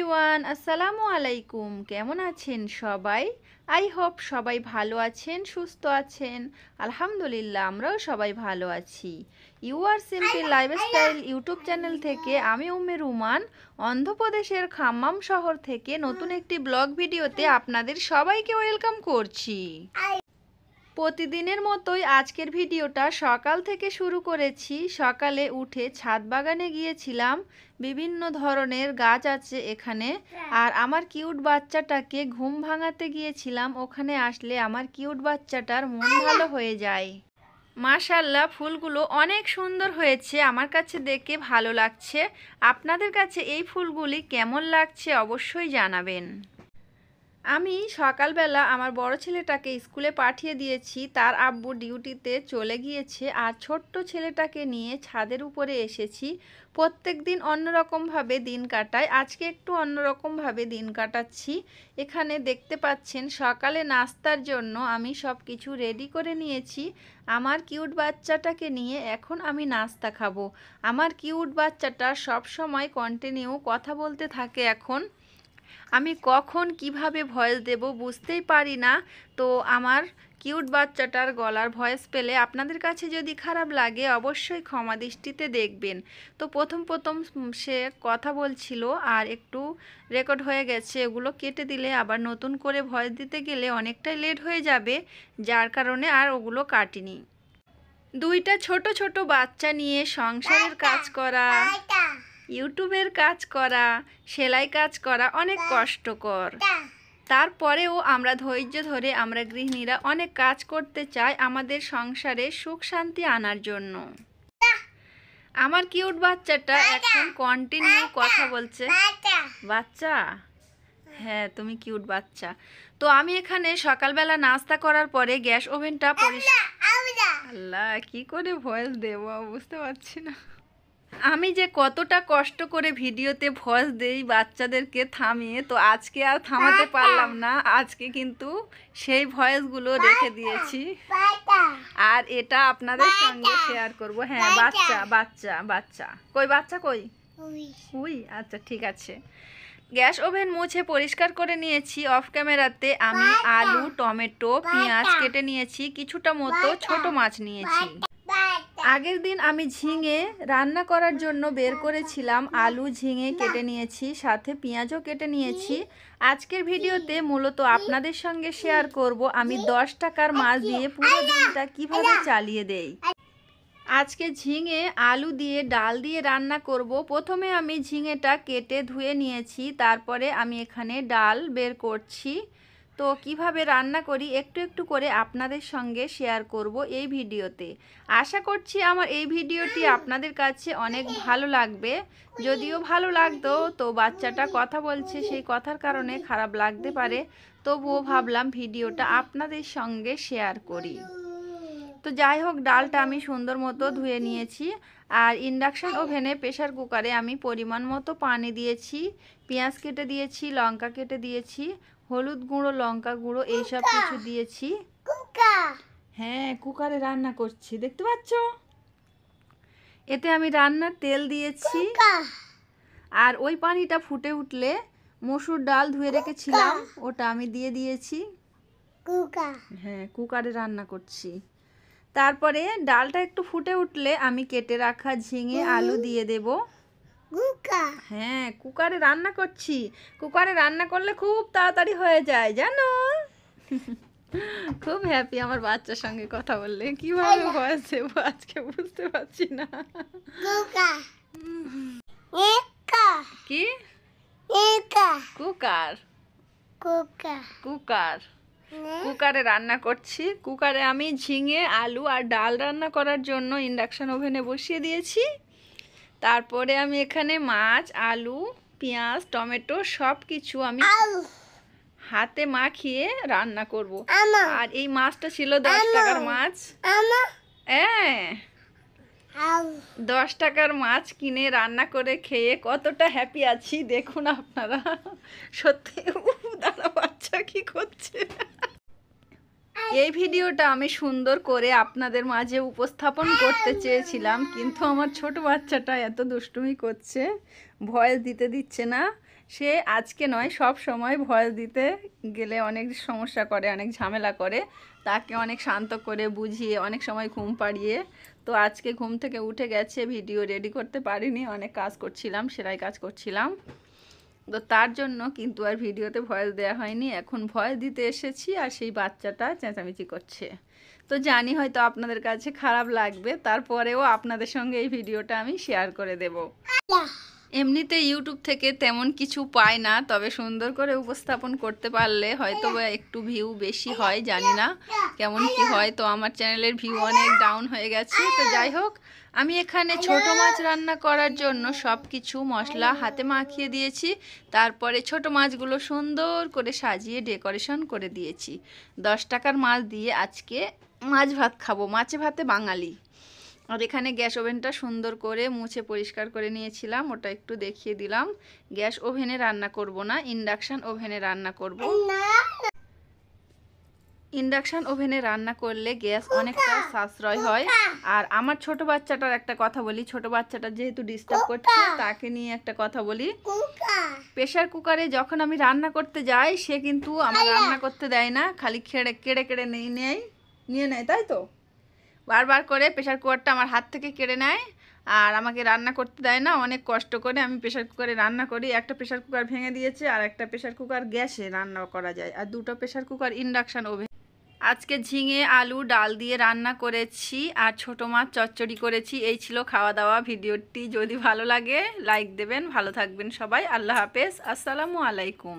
Everyone, আসসালামু আলাইকুম। কেমন আছেন সবাই? আই হোপ সবাই ভালো আছেন, সুস্থ আছেন। আলহামদুলিল্লাহ, আমরাও সবাই ভালো আছি। You are simple lifestyle YouTube channel থেকে আমি উম্মে রুমান অন্ধ্রপ্রদেশের খাম্মাম শহর থেকে নতুন একটি ব্লগ ভিডিওতে আপনাদের সবাইকে ওয়েলকাম করছি। প্রতিদিনের মতোই আজকের ভিডিওটা সকাল থেকে শুরু করেছি। সকালে উঠে ছাদ বাগানে গিয়েছিলাম। বিভিন্ন ধরনের গাছ আছে এখানে। আর আমার কিউট বাচ্চাটাকে ঘুম ভাঙাতে গিয়েছিলাম। ওখানে আসলে আমার কিউট বাচ্চাটার মন ভালো হয়ে যায়। মাশাআল্লাহ, ফুলগুলো অনেক সুন্দর হয়েছে। আমার কাছে দেখে ভালো লাগছে। আপনাদের কাছে এই ফুলগুলি কেমন লাগছে অবশ্যই জানাবেন। আমি সকালবেলা আমার বড় ছেলেটাকে স্কুলে পাঠিয়ে দিয়েছি। তার আব্বু ডিউটিতে চলে গিয়েছে। আর ছোট্ট ছেলেটাকে নিয়ে ছাদের উপরে এসেছি। প্রত্যেক দিন অন্যরকমভাবে দিন কাটাই। আজকে একটু অন্যরকমভাবে দিন কাটাচ্ছি। এখানে দেখতে পাচ্ছেন সকালে নাস্তার জন্য আমি সব কিছু রেডি করে নিয়েছি। আমার কিউট বাচ্চাটাকে নিয়ে এখন আমি নাস্তা খাবো। আমার কিউট বাচ্চাটা সব সময় কন্টিনিউ কথা বলতে থাকে। এখন আমি কখন কিভাবে ভয়েস দেব বুঝতেই পারি না। তো আমার কিউট বাচ্চাটার গলার ভয়েস পেলে আপনাদের কাছে যদি খারাপ লাগে অবশ্যই ক্ষমা দৃষ্টিতে দেখবেন। তো প্রথম সে কথা বলছিল আর একটু রেকর্ড হয়ে গেছে। এগুলো কেটে দিলে আবার নতুন করে ভয়েস দিতে গেলে অনেকটাই লেট হয়ে যাবে, যার কারণে আর ওগুলো কাটিনি। দুইটা ছোট ছোট বাচ্চা নিয়ে সংসারের কাজ করা, ইউটিউবের কাজ করা, সেলাই কাজ করা অনেক কষ্টকর। তারপরেও আমরা ধৈর্য ধরে আমরা গৃহিণীরা অনেক কাজ করতে চাই আমাদের সংসারে সুখ শান্তি আনার জন্য। আমার কিউট বাচ্চাটা এখন কন্টিনিউ কথা বলছে। বাচ্চা, হ্যাঁ তুমি কিউট বাচ্চা। তো আমি এখানে সকালবেলা নাস্তা করার পরে গ্যাস ওভেনটা আল্লাহ কি করে ভয়েস দেব বুঝতে পারছি না। আমি যে কতটা কষ্ট করে ভিডিওতে ভয়েস দেই বাচ্চাদেরকে থামিয়ে, তো আজকে আর থামাতে পারলাম না। আজকে কিন্তু সেই ভয়েসগুলো রেখে দিয়েছি আর এটা আপনাদের সঙ্গে শেয়ার করব। হ্যাঁ বাচ্চা বাচ্চা বাচ্চা কই, বাচ্চা কই? উই, আচ্ছা ঠিক আছে। গ্যাস ওভেন মুছে পরিষ্কার করে নিয়েছি। অফ ক্যামেরাতে আমি আলু, টমেটো, পেঁয়াজ কেটে নিয়েছি। কিছুটা মতো ছোট মাছ নিয়েছি। আগের দিন আমি ঝিঙে রান্না করার জন্য বের করেছিলাম। আলু ঝিঙে কেটে নিয়েছি, সাথে পেঁয়াজও কেটে নিয়েছি। আজকের ভিডিওতে মূলত আপনাদের সঙ্গে শেয়ার করব আমি 10 টাকার মাছ দিয়ে পুরো দিনটা কিভাবে চালিয়ে দেই। আজকে ঝিঙে আলু দিয়ে ডাল দিয়ে রান্না করব। প্রথমে আমি ঝিঙেটা কেটে ধুয়ে নিয়েছি, তারপরে আমি এখানে ডাল বের করছি। তো কিভাবে রান্না করি একটু একটু করে আপনাদের সঙ্গে শেয়ার করব এই ভিডিওতে। আশা করছি আমার এই ভিডিওটি আপনাদের কাছে অনেক ভালো লাগবে। যদিও ভালো লাগতো, তো বাচ্চাটা কথা বলছে সেই কথার কারণে খারাপ লাগতে পারে। তবুও ভাবলাম ভিডিওটা আপনাদের সঙ্গে শেয়ার করি। তো যাই হোক, ডালটা আমি সুন্দর মতো ধুয়ে নিয়েছি। আর ইন্ডাকশান ওভেনে প্রেশার কুকারে আমি পরিমাণ মতো পানি দিয়েছি, পেঁয়াজ কেটে দিয়েছি, লঙ্কা কেটে দিয়েছি, হলুদ গুঁড়ো, লঙ্কা গুঁড়ো এইসব কিছু দিয়েছি। হ্যাঁ কুকারে রান্না করছি, দেখতে পাচ্ছ। এতে আমি রান্নার তেল দিয়েছি। আর ওই পানিটা ফুটে উঠলে মসুর ডাল ধুয়ে রেখেছিলাম ওটা আমি দিয়ে দিয়েছি। হ্যাঁ কুকারে রান্না করছি। তারপরে ডালটা একটু ফুটে উঠলে আমি কেটে রাখা ঝিঙে আলু দিয়ে দেব। হ্যাঁ কুকারে রান্না করছি। কুকারে রান্না করলে খুব তাড়াতাড়ি হয়ে যায় জানো। খুব হ্যাপি আমার বাচ্চার সঙ্গে কথা বললে। কিভাবে ভয়েস দেবো আজকে বুঝতে পারছি না। কি কুকার? কুকার কুকারে রান্না করছি। কুকারে আমি ঝিঙে আলু আর ডাল রান্না করার জন্য ইন্ডাকশান ওভেনে বসিয়ে দিয়েছি। তারপরে আমি এখানে মাছ, আলু, পেঁয়াজ, টমেটো সব কিছু আমি হাতে মাখিয়ে রান্না করব। আর এই মাছটা ছিল 10 টাকার মাছ। হ্যাঁ 10 টাকার মাছ কিনে রান্না করে খেয়ে কতটা হ্যাপি আছি দেখুন আপনারা। সত্যি দাদা বাচ্চা কি করছে। এই ভিডিওটা আমি সুন্দর করে আপনাদের মাঝে উপস্থাপন করতে চেয়েছিলাম, কিন্তু আমার ছোট বাচ্চাটা এত দুষ্টুমি করছে, ভয়েস দিতে দিচ্ছে না। সে আজকে নয়, সব সময় ভয়েস দিতে গেলে অনেক সমস্যা করে, অনেক ঝামেলা করে। তাকে অনেক শান্ত করে বুঝিয়ে অনেক সময় ঘুম পাড়িয়ে, তো আজকে ঘুম থেকে উঠে গেছে, ভিডিও রেডি করতে পারিনি, অনেক কাজ করছিলাম, সেলাই কাজ করছিলাম, তো তার জন্য কিন্তু আর ভিডিওতে ভয়েস দেওয়া হয়নি। এখন ভয়েস দিতে এসেছি আর সেই বাচ্চাটা চেঁচামেচি করছে। তো জানি হয়তো আপনাদের কাছে খারাপ লাগবে, তারপরেও আপনাদের সঙ্গে এই ভিডিওটা আমি শেয়ার করে দেব। এমনিতে ইউটিউব থেকে তেমন কিছু পাই না, তবে সুন্দর করে উপস্থাপন করতে পারলে হয়তো বা একটু ভিউ বেশি হয়, জানি না কেমন কি হয়। তো আমার চ্যানেলের ভিউ অনেক ডাউন হয়ে গেছে। তো যাই হোক, আমি এখানে ছোট মাছ রান্না করার জন্য সব কিছু মশলা হাতে মাখিয়ে দিয়েছি। তারপরে ছোট মাছগুলো সুন্দর করে সাজিয়ে ডেকোরেশন করে দিয়েছি। 10 টাকার মাছ দিয়ে আজকে মাছ ভাত খাবো, মাছে ভাতে বাঙালি। আর এখানে গ্যাস ওভেনটা সুন্দর করে মুছে পরিষ্কার করে নিয়েছিলাম, ওটা একটু দেখিয়ে দিলাম। গ্যাস ওভেনে রান্না করব না, ইন্ডাকশান ওভেনে রান্না করব। ইন্ডাকশান ওভেনে রান্না করলে গ্যাস অনেকটা সাশ্রয় হয়। আর আমার ছোট বাচ্চাটার একটা কথা বলি, ছোট বাচ্চাটা যেহেতু ডিস্টার্ব করছে, তাকে নিয়ে একটা কথা বলি। প্রেশার কুকারে যখন আমি রান্না করতে যাই, সে কিন্তু আমার রান্না করতে দেয় না, খালি কেড়ে কেড়ে নিয়ে নেয়, তাই তো? বারবার করে প্রেশার কুকারটা আমার হাত থেকে কেড়ে নেয় আর আমাকে রান্না করতে দেয় না। অনেক কষ্ট করে আমি প্রেশার কুকারে রান্না করি। একটা প্রেশার কুকার ভেঙে দিয়েছে, আর একটা প্রেশার কুকার গ্যাসে রান্না করা যায়, আর দুটো প্রেশার কুকার ইন্ডাকশান ওভেন। আজকে ঝিঙে আলু ডাল দিয়ে রান্না করেছি আর ছোটো মাছ চচ্চড়ি করেছি। এই ছিল খাওয়া দাওয়া। ভিডিওটি যদি ভালো লাগে লাইক দেবেন। ভালো থাকবেন সবাই। আল্লাহ হাফেজ, আসসালামু আলাইকুম।